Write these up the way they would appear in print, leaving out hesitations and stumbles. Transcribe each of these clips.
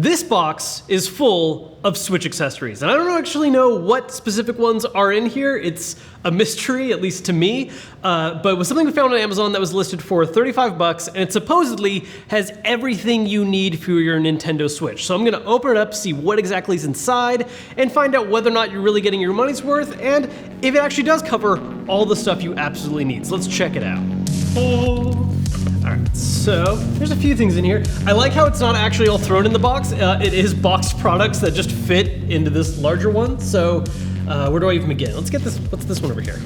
This box is full of Switch accessories, and I don't actually know what specific ones are in here. It's a mystery, at least to me, but it was something we found on Amazon that was listed for 35 bucks, and it supposedly has everything you need for your Nintendo Switch. So I'm gonna open it up, see what exactly is inside, and find out whether or not you're really getting your money's worth, and if it actually does cover all the stuff you absolutely need. So let's check it out. Alright, so there's a few things in here. I like how it's not actually all thrown in the box. It is boxed products that just fit into this larger one. So where do I even begin? Let's get this, what's this one over here?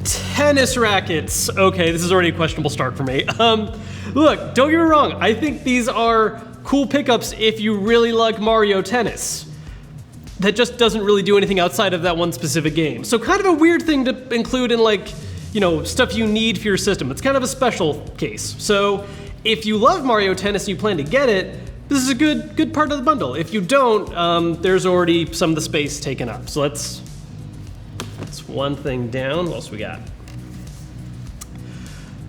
Tennis rackets. Okay, this is already a questionable start for me. Look, don't get me wrong. I think these are cool pickups if you really like Mario Tennis. That just doesn't really do anything outside of that one specific game. So kind of a weird thing to include in, like, you know, stuff you need for your system. It's kind of a special case. So if you love Mario Tennis and you plan to get it, this is a good part of the bundle. If you don't, there's already some of the space taken up. So that's one thing down. What else we got?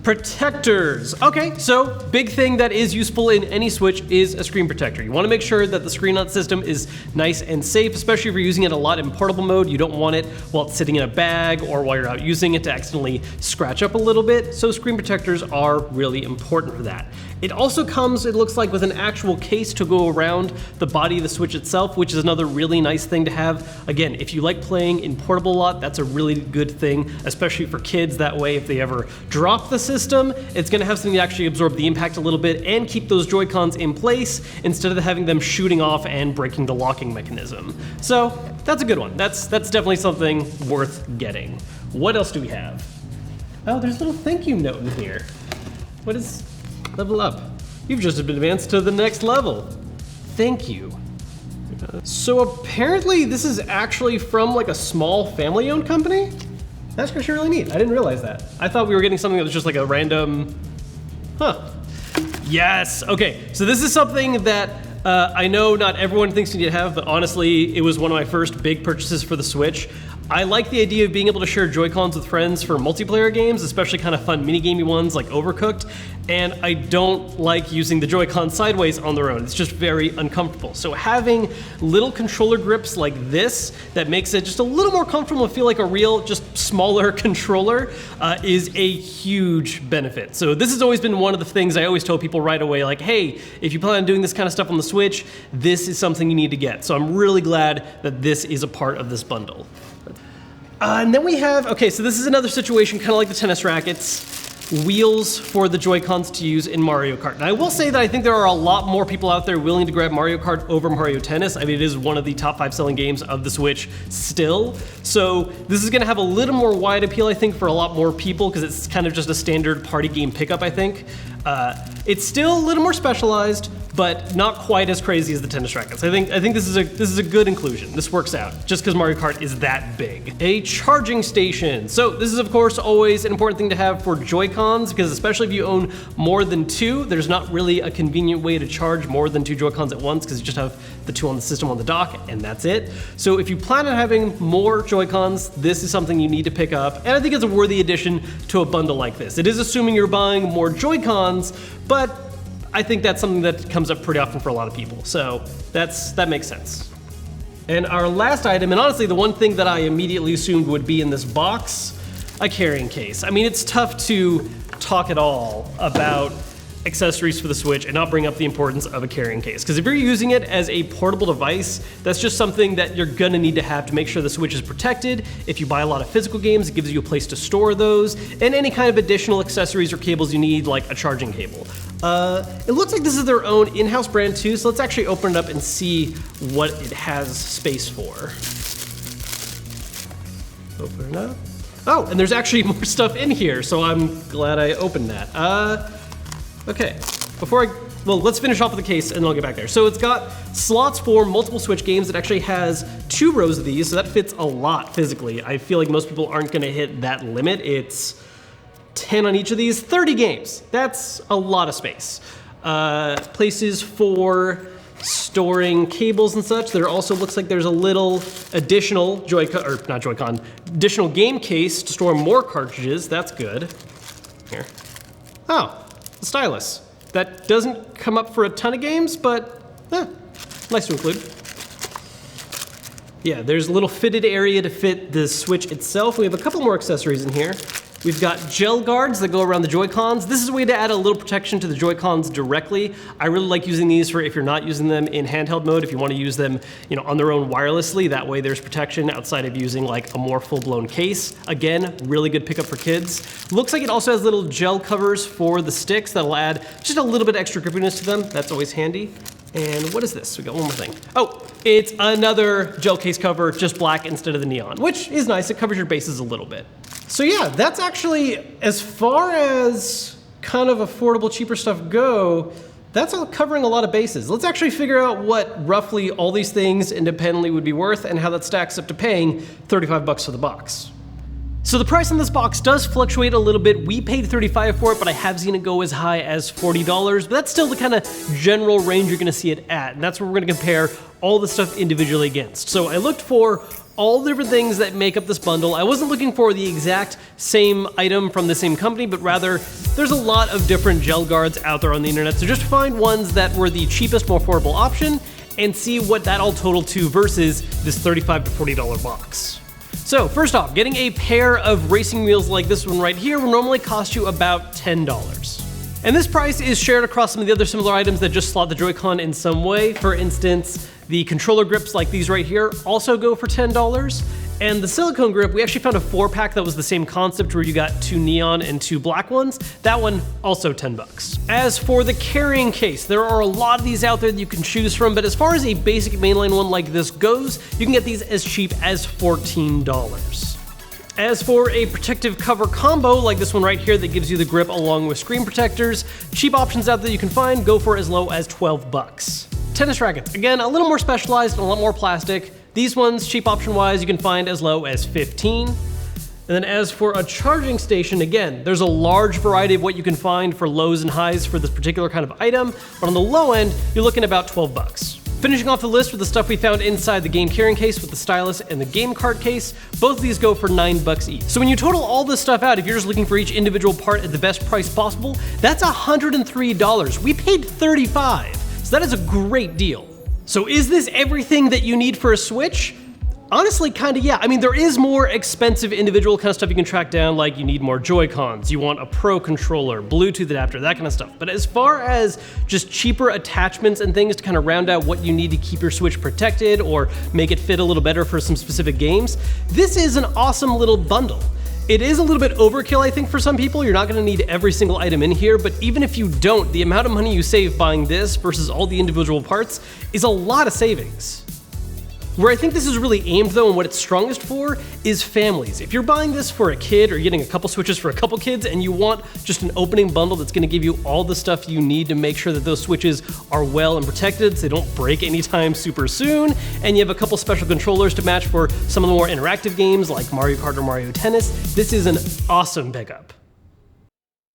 Protectors. Okay, so big thing that is useful in any Switch is a screen protector. You want to make sure that the screen on the system is nice and safe, especially if you're using it a lot in portable mode. You don't want it while it's sitting in a bag or while you're out using it to accidentally scratch up a little bit. So screen protectors are really important for that. It also comes, it looks like, with an actual case to go around the body of the Switch itself, which is another really nice thing to have. Again, if you like playing in portable a lot, that's a really good thing, especially for kids. That way, if they ever drop the system, it's gonna have something to actually absorb the impact a little bit and keep those Joy-Cons in place instead of having them shooting off and breaking the locking mechanism. So that's a good one. That's definitely something worth getting. What else do we have? Oh, there's a little thank you note in here. What is... Level up. You've just been advanced to the next level. Thank you. So apparently this is actually from like a small family-owned company? That's actually really neat. I didn't realize that. I thought we were getting something that was just like a random, Yes, okay. So this is something that I know not everyone thinks you need to have, but honestly, it was one of my first big purchases for the Switch. I like the idea of being able to share Joy-Cons with friends for multiplayer games, especially kind of fun minigamey ones like Overcooked, and I don't like using the Joy-Con sideways on their own. It's just very uncomfortable. So having little controller grips like this that makes it just a little more comfortable and feel like a real, just smaller controller is a huge benefit. So this has always been one of the things I always tell people right away, like, hey, if you plan on doing this kind of stuff on the Switch, this is something you need to get. So I'm really glad that this is a part of this bundle. And then we have, okay, so this is another situation kind of like the tennis rackets, wheels for the Joy-Cons to use in Mario Kart. And I will say that I think there are a lot more people out there willing to grab Mario Kart over Mario Tennis. I mean, it is one of the top 5 selling games of the Switch still. So this is gonna have a little more wide appeal, I think, for a lot more people because it's kind of just a standard party game pickup, I think. It's still a little more specialized, but not quite as crazy as the tennis rackets. I think this is a good inclusion. This works out, just because Mario Kart is that big. A charging station. So this is, of course, always an important thing to have for Joy-Cons, because especially if you own more than 2, there's not really a convenient way to charge more than 2 Joy-Cons at once, because you just have the 2 on the system on the dock, and that's it. So if you plan on having more Joy-Cons, this is something you need to pick up, and I think it's a worthy addition to a bundle like this. It is assuming you're buying more Joy-Cons, but I think that's something that comes up pretty often for a lot of people. So that makes sense. And our last item, and honestly the one thing that I immediately assumed would be in this box, a carrying case. I mean, it's tough to talk at all about accessories for the Switch and not bring up the importance of a carrying case. Because if you're using it as a portable device, that's just something that you're gonna need to have to make sure the Switch is protected. If you buy a lot of physical games, it gives you a place to store those, and any kind of additional accessories or cables you need, like a charging cable. It looks like this is their own in-house brand too, so let's actually open it up and see what it has space for. Open it up. Oh, and there's actually more stuff in here, so I'm glad I opened that. Okay, well, let's finish off with the case and then I'll get back there. So it's got slots for multiple Switch games. It actually has 2 rows of these, so that fits a lot physically. I feel like most people aren't gonna hit that limit. It's 10 on each of these, 30 games. That's a lot of space. Places for storing cables and such. There also looks like there's a little additional additional game case to store more cartridges. That's good. Here. Oh, the stylus. That doesn't come up for a ton of games, but nice to include. Yeah, there's a little fitted area to fit the Switch itself. We have a couple more accessories in here. We've got gel guards that go around the Joy-Cons. This is a way to add a little protection to the Joy-Cons directly. I really like using these for if you're not using them in handheld mode, if you want to use them, on their own wirelessly. That way there's protection outside of using like a more full-blown case. Again, really good pickup for kids. Looks like it also has little gel covers for the sticks that'll add just a little bit extra grippiness to them. That's always handy. And what is this? We got one more thing. Oh, it's another gel case cover, just black instead of the neon, which is nice. It covers your bases a little bit. So yeah, that's actually, as far as kind of affordable, cheaper stuff go, that's all covering a lot of bases. Let's actually figure out what roughly all these things independently would be worth and how that stacks up to paying $35 for the box. So the price on this box does fluctuate a little bit. We paid $35 for it, but I have seen it go as high as $40, but that's still the kind of general range you're gonna see it at, and that's where we're gonna compare all the stuff individually against. So I looked for all the different things that make up this bundle. I wasn't looking for the exact same item from the same company, but rather there's a lot of different gel guards out there on the internet, so just find ones that were the cheapest, more affordable option and see what that all totaled to versus this $35 to $40 box. So first off, getting a pair of racing wheels like this one right here will normally cost you about $10. And this price is shared across some of the other similar items that just slot the Joy-Con in some way. For instance, the controller grips like these right here also go for $10. And the silicone grip, we actually found a 4-pack that was the same concept where you got 2 neon and 2 black ones. That one, also $10. As for the carrying case, there are a lot of these out there that you can choose from, but as far as a basic mainline one like this goes, you can get these as cheap as $14. As for a protective cover combo like this one right here that gives you the grip along with screen protectors, cheap options out there you can find go for as low as $12. Tennis rackets, again, a little more specialized and a lot more plastic. These ones, cheap option-wise, you can find as low as $15. And then as for a charging station, again, there's a large variety of what you can find for lows and highs for this particular kind of item, but on the low end, you're looking about $12. Finishing off the list with the stuff we found inside the game carrying case with the stylus and the game cart case, both of these go for $9 each. So when you total all this stuff out, if you're just looking for each individual part at the best price possible, that's $103. We paid $35, so that is a great deal. So is this everything that you need for a Switch? Honestly, kinda yeah. I mean, there is more expensive individual kind of stuff you can track down, like you need more Joy-Cons, you want a Pro controller, Bluetooth adapter, that kind of stuff. But as far as just cheaper attachments and things to kind of round out what you need to keep your Switch protected or make it fit a little better for some specific games, this is an awesome little bundle. It is a little bit overkill, I think, for some people. You're not gonna need every single item in here, but even if you don't, the amount of money you save buying this versus all the individual parts is a lot of savings. Where I think this is really aimed though, and what it's strongest for, is families. If you're buying this for a kid or getting a couple Switches for a couple kids and you want just an opening bundle that's gonna give you all the stuff you need to make sure that those Switches are well and protected so they don't break anytime super soon, and you have a couple special controllers to match for some of the more interactive games like Mario Kart or Mario Tennis, this is an awesome pickup.